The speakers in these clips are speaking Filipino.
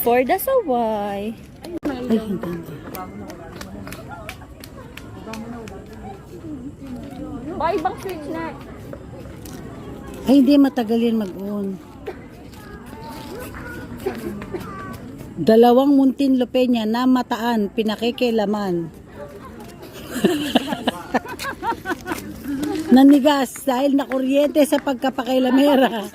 for the saway. Ay, hindi. Baka ibang switch na. Ay, hindi matagal yan mag-on. Dalawang Muntinlupe niya na mataan, pinakikilaman. Nanigas dahil na kuryente sa pagkapakilamera.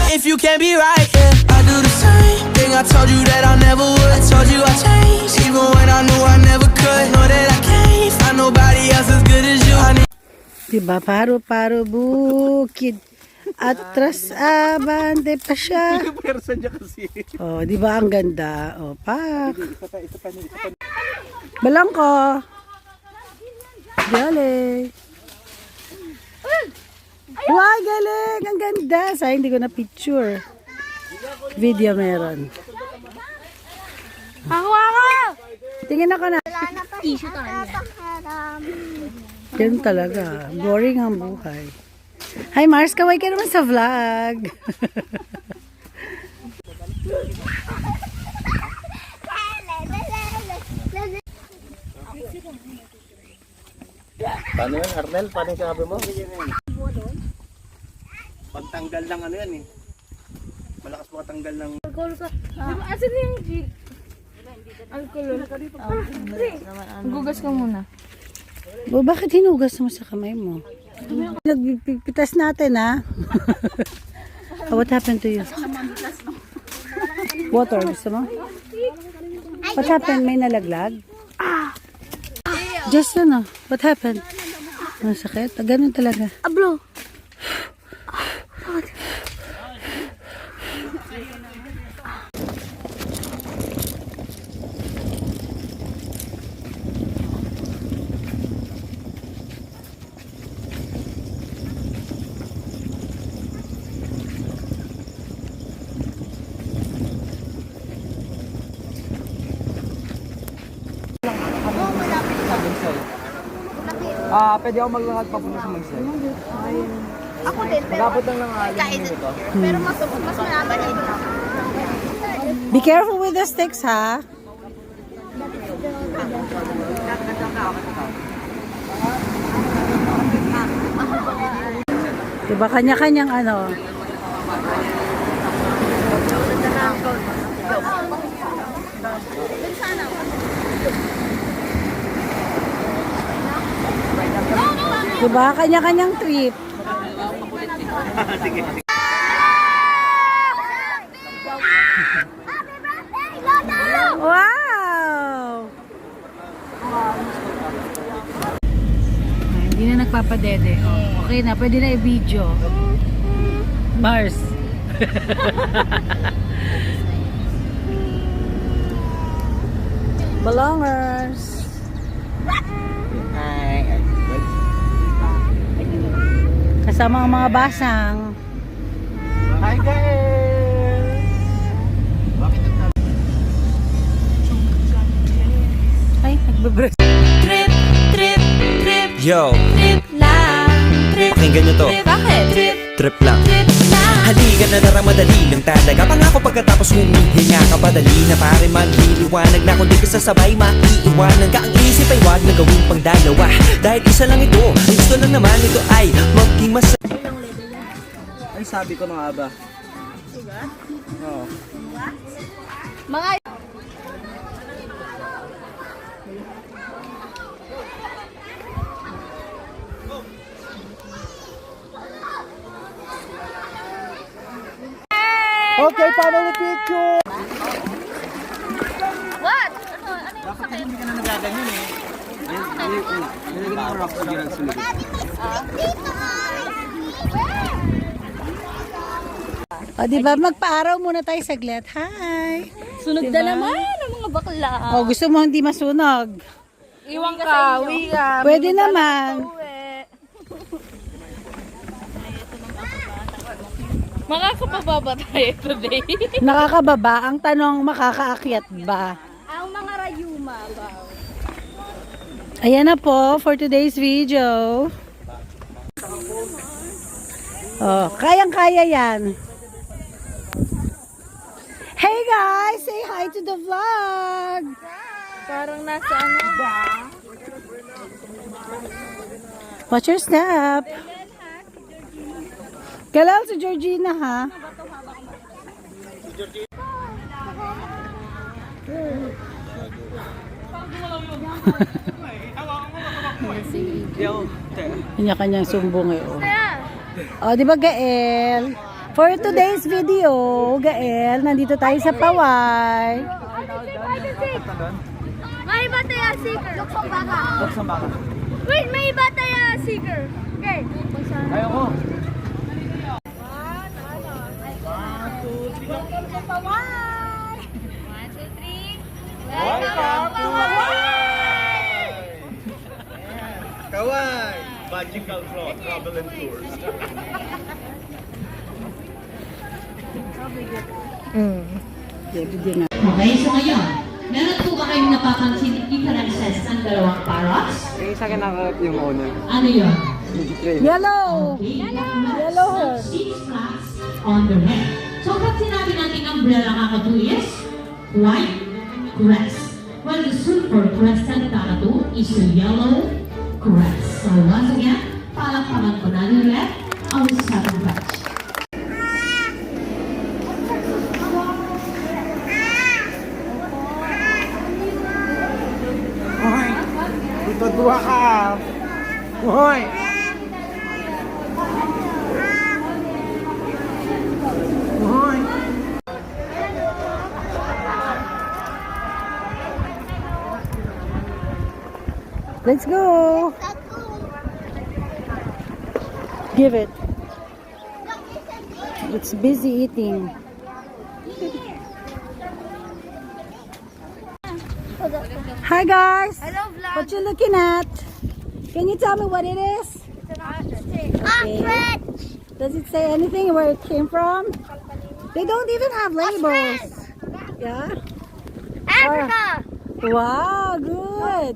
If you can't be right, yeah, I do the same thing. I told you that I never would. I told you I changed, even when I knew I never could. Know that I can't find nobody else as good as you. Diba, paro-paro bukid. Atras abante pa siya. Oh, diba ang ganda? Oh, pak. Balangko. Galing. Wow, galing! Ang ganda! Sayang hindi ko na picture. Video meron. Ako! Tingin ako na. Tissue tayo. Yan talaga. Boring ang buhay. Hi Mars, kaway ka naman sa vlog. Paano yan, Arnel? Paano yung sabi mo? Pagtanggal ng ano yan eh. Malakas makatanggal ng... Alcohol ka. Asan yung gin? Alcohol. Gugas ka muna. O, bakit hinugas mo sa kamay mo? Nagpipitas natin, ha? Oh, what happened to you? Water, gusto mo? What happened? May nalaglag? Just ano, what happened? Ang sakit? Ganun talaga. Ablo. Pwede ako maglakad pa sa Magsay. Ako din, pero Malapot lang ng aling ito. pero mas malapit ito. Be careful with the sticks, ha? Diba kanya-kanyang ano? Diba kanya-kanyang trip? Sige. Wow! Hindi na nagpapadede. Oh, okay na, pwede na i-video. Mars. Belongers. Hi. Kasama ang mga basang. Hi guys! Ay, nagbe-break. Trip, trip, trip, Yo, trip lang. Trip, pakinggan nyo to. bakit? Trip, Trip lang. trip lang. Halika na naramadali ng talaga. Pangako pagkatapos humihinga ka padali na pare magliliwanag na kung di ka sasabay maiiwanan ka. Ang isip ay wag na gawin pang dalawa dahil isa lang ito. Ang gusto lang naman ito ay maging masaya. Ay sabi ko na nga ba? Oo. Mga Okay, family picture! what? Ano yung sakit? Hindi ka na nagaganyan eh. Nilagyan mo rock sa ng sulit. O, diba? Magpa-araw muna tayo saglit. Hi! Sunog na naman ang mga bakla. O, gusto mo hindi masunog? Iwan ka, uwi ka. Pwede naman. Makakapababa tayo today. Nakakababa. Ang tanong, makakaakyat ba? Ang mga rayuma ba? Ayan na po for today's video. Oh, kayang-kaya yan. Hey guys, say hi to the vlog. Parang nasa ano ba? Watch your step. Kailangan si Georgina ha. Kanya-kanyang sumbong eh. Oh, di ba Gael? For today's video, Gael, nandito tayo sa Paway. May iba tayo seeker. Luksong baka. Wait, may iba tayo seeker. Okay. Ayaw ko. Kawai! Magical Travel and Tours. Okay, so ngayon, meron po ba kayong napapansin differences ng dalawang parrots? Sa akin yung owner. Ano yun? Yellow! Yellow hair. 6 flags on the head. So, pag sinabi natin umbrella kakatu is white crest. While the super crested kakatu is a yellow crest. So, once again, palakpakan ko natin ulit ang second batch. Hoy! Dito dua ka! Hoy! Hoy! Let's go! Give it. It's busy eating. Hi guys! Hello, vlog. What you looking at? Can you tell me what it is? Okay. Does it say anything where it came from? They don't even have labels. Yeah? Africa. Wow, good.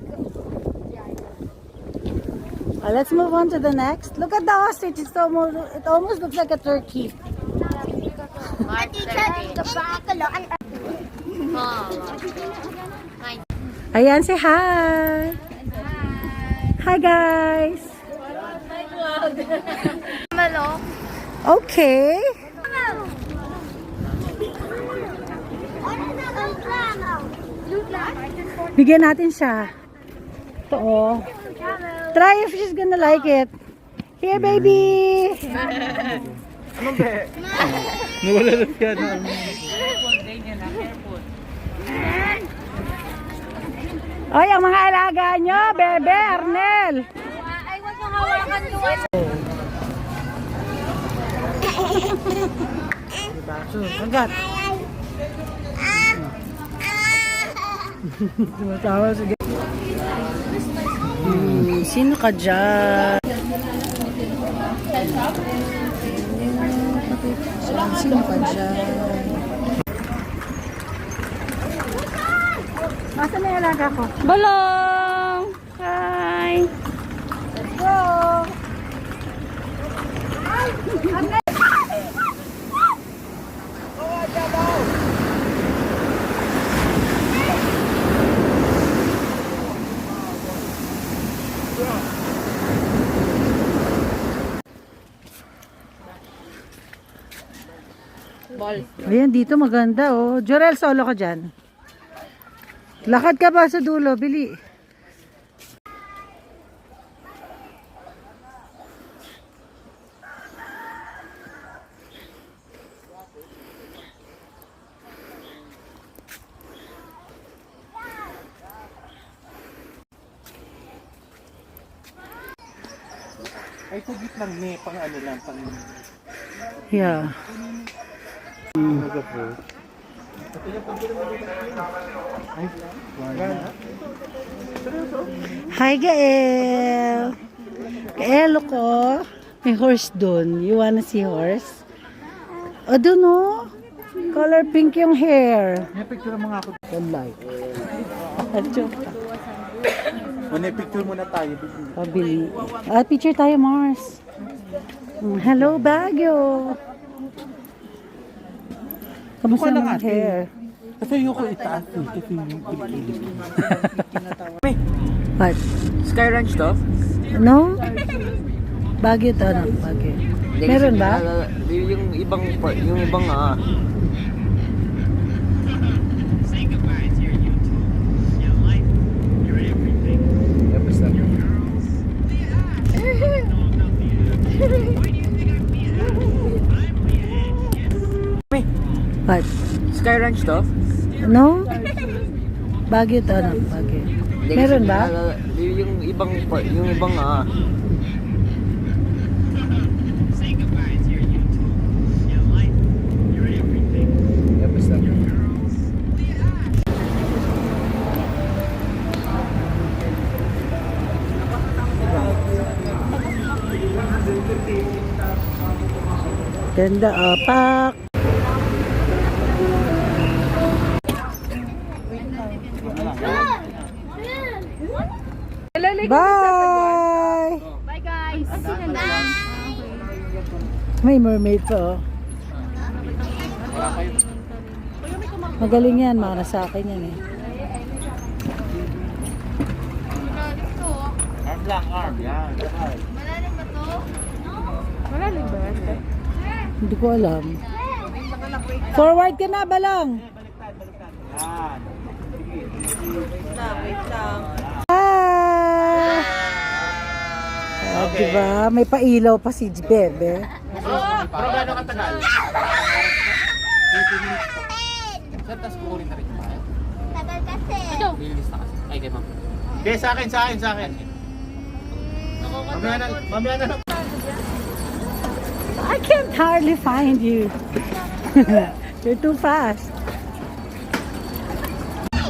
Let's move on to the next. Look at the ostrich. It almost looks like a turkey. Ayan, say hi. Hi guys. Malo. Okay. Bigyan natin siya. Ito oh. Try if she's gonna like it. Here, baby. Anong be? Nawala na siya na. Oy, ang mga alaga nyo, bebe, Arnel. Ay, wag mo hawakan yung Agad. Tumatawa sige. Sino ka dyan? Sino ka dyan? Masa na yung alaga ko? Balong! Hi! Let's go! Ayan, dito maganda oh. Jorel, solo ka dyan. Lakad ka ba sa dulo? Bili. Ay, tagit lang may pang ano lang. Pang... Yeah. Hi, Gael. Gael, look oh. May horse dun. You wanna see horse? O, dun oh. Color pink yung hair. May picture mo nga ako. Don't like. At joke. Muna picture muna tayo. Pabili. Picture tayo, Mars. Hello, Baguio. Kamusta Wala naman ka, hair? Kasi ayoko itaas eh. Kasi yung kilikili. What? Sky Ranch to? No? Baguio to, ano? Baguio. Meron ba? Yung ibang What? Sky Ranch to? No? Baguio to, ano? Baguio. Meron ba? Yung ibang Ganda, pak. Bye! Bye guys. May mermaid pa, oh. Magaling yan, mga nasa akin yan eh. Arm lang, arm. Yan. Malalim ba to? Malalim ba? Hindi ko alam. Forward ka na, balong! Yan. Diba? May pailaw pa si Bebe. Pero gano'ng katagal? 30 minutes. Sir, tas kukunin na rin yung mahal. Tagal kasi. Lilis na kasi. Ay, kay ma'am. Okay, sa akin. Mamaya na lang. I can't hardly find you. You're too fast.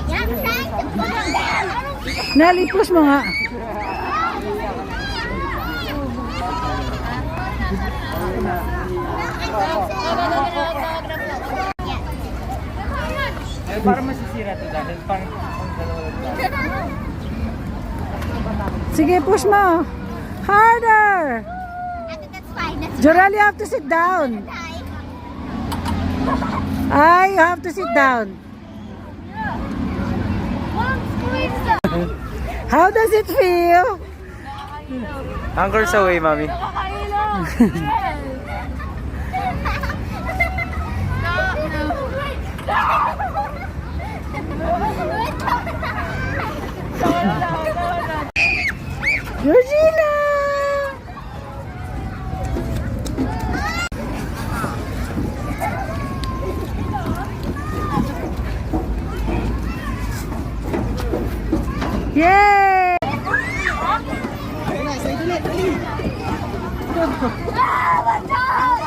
Yan, trying to put them down. Nelly, push mo nga. Para masisira to dahil parang Sige, push mo. Harder. I think that's fine. That's Jorel, you have to sit down. fine. Ay, you have to sit down. Mom, squeeze the... How does it feel? Anchors away, mami. Georgina! Yay! Ah, my God!